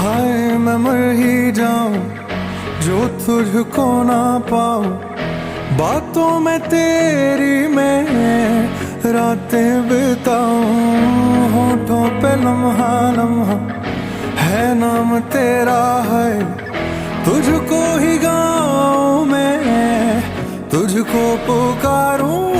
हाय मैं मर ही जाऊं जो तुझको ना पाऊं, बातों में तेरी मैं रातें बिताऊं। होठों पे लम्हा लम्हा है नाम तेरा, है तुझको ही गाऊं मैं, तुझको पुकारूं।